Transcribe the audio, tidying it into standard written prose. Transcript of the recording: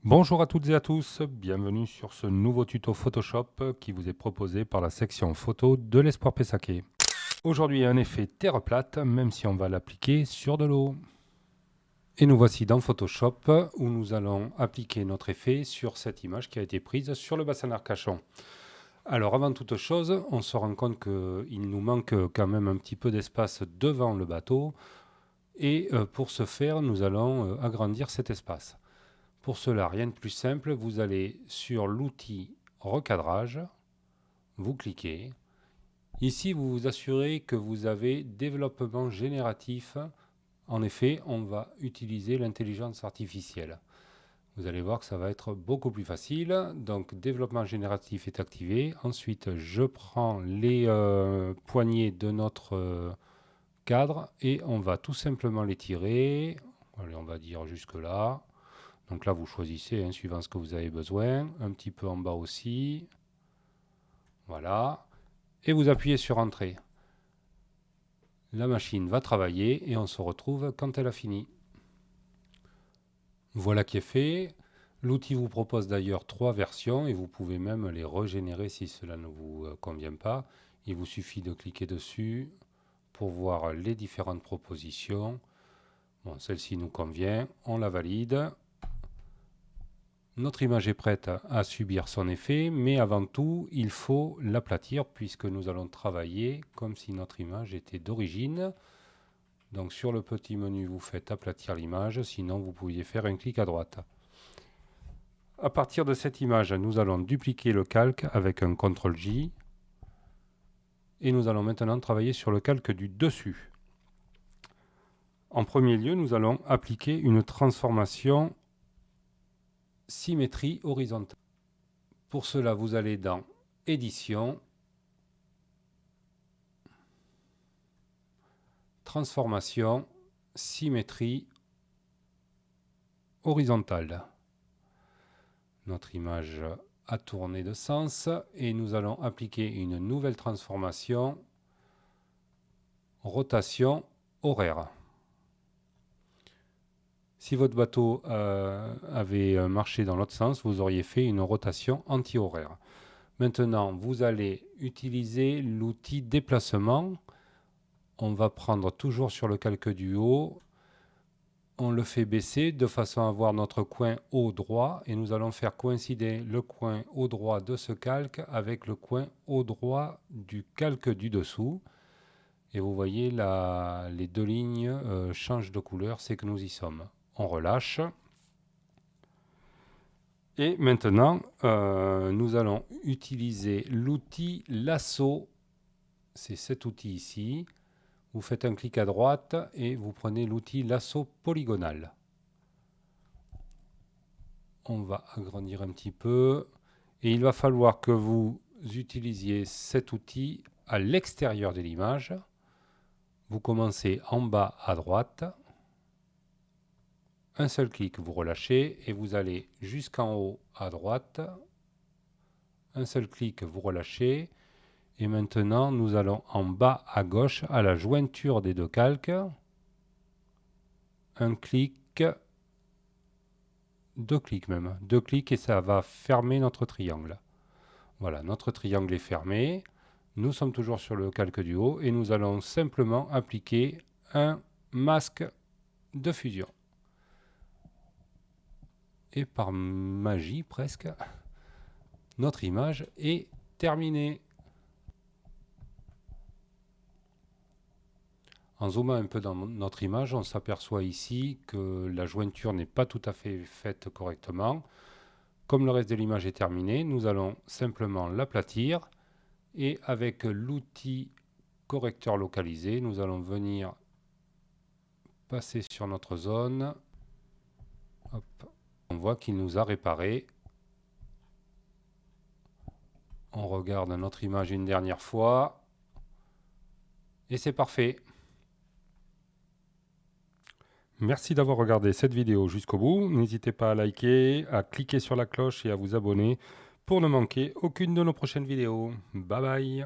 Bonjour à toutes et à tous, bienvenue sur ce nouveau tuto Photoshop qui vous est proposé par la section photo de l'Espoir Pessaquet. Aujourd'hui un effet terre plate, même si on va l'appliquer sur de l'eau. Et nous voici dans Photoshop où nous allons appliquer notre effet sur cette image qui a été prise sur le bassin d'Arcachon. Alors avant toute chose, on se rend compte qu'il nous manque quand même un petit peu d'espace devant le bateau et pour ce faire nous allons agrandir cet espace. Pour cela, rien de plus simple, vous allez sur l'outil recadrage, vous cliquez. Ici, vous vous assurez que vous avez développement génératif. En effet, on va utiliser l'intelligence artificielle. Vous allez voir que ça va être beaucoup plus facile. Donc, développement génératif est activé. Ensuite, je prends les poignées de notre cadre et on va tout simplement les tirer. Allez, on va dire jusque là. Donc là, vous choisissez, hein, suivant ce que vous avez besoin. Un petit peu en bas aussi. Voilà. Et vous appuyez sur Entrée. La machine va travailler et on se retrouve quand elle a fini. Voilà qui est fait. L'outil vous propose d'ailleurs 3 versions et vous pouvez même les régénérer si cela ne vous convient pas. Il vous suffit de cliquer dessus pour voir les différentes propositions. Bon, celle-ci nous convient, on la valide. Notre image est prête à subir son effet, mais avant tout, il faut l'aplatir puisque nous allons travailler comme si notre image était d'origine. Donc sur le petit menu, vous faites aplatir l'image, sinon vous pouviez faire un clic à droite. À partir de cette image, nous allons dupliquer le calque avec un CTRL-J et nous allons maintenant travailler sur le calque du dessus. En premier lieu, nous allons appliquer une transformation symétrie horizontale. Pour cela, vous allez dans Édition, Transformation, Symétrie horizontale. Notre image a tourné de sens et nous allons appliquer une nouvelle transformation, Rotation horaire. Si votre bateau avait marché dans l'autre sens, vous auriez fait une rotation anti-horaire. Maintenant, vous allez utiliser l'outil déplacement. On va prendre toujours sur le calque du haut. On le fait baisser de façon à avoir notre coin haut droit et nous allons faire coïncider le coin haut droit de ce calque avec le coin haut droit du calque du dessous. Et vous voyez les deux lignes changent de couleur, c'est que nous y sommes. On relâche. Et maintenant, nous allons utiliser l'outil lasso. C'est cet outil ici. Vous faites un clic à droite et vous prenez l'outil lasso polygonal. On va agrandir un petit peu. Et il va falloir que vous utilisiez cet outil à l'extérieur de l'image. Vous commencez en bas à droite. Un seul clic, vous relâchez et vous allez jusqu'en haut à droite. Un seul clic, vous relâchez. Et maintenant, nous allons en bas à gauche à la jointure des deux calques. Un clic, deux clics même. Deux clics et ça va fermer notre triangle. Voilà, notre triangle est fermé. Nous sommes toujours sur le calque du haut et nous allons simplement appliquer un masque de fusion. Et par magie presque, notre image est terminée. En zoomant un peu dans notre image, on s'aperçoit ici que la jointure n'est pas tout à fait faite correctement. Comme le reste de l'image est terminé, nous allons simplement l'aplatir et avec l'outil correcteur localisé, nous allons venir passer sur notre zone. Hop. On voit qu'il nous a réparé. On regarde notre image une dernière fois et c'est parfait. Merci d'avoir regardé cette vidéo jusqu'au bout. N'hésitez pas à liker, à cliquer sur la cloche et à vous abonner pour ne manquer aucune de nos prochaines vidéos. Bye bye.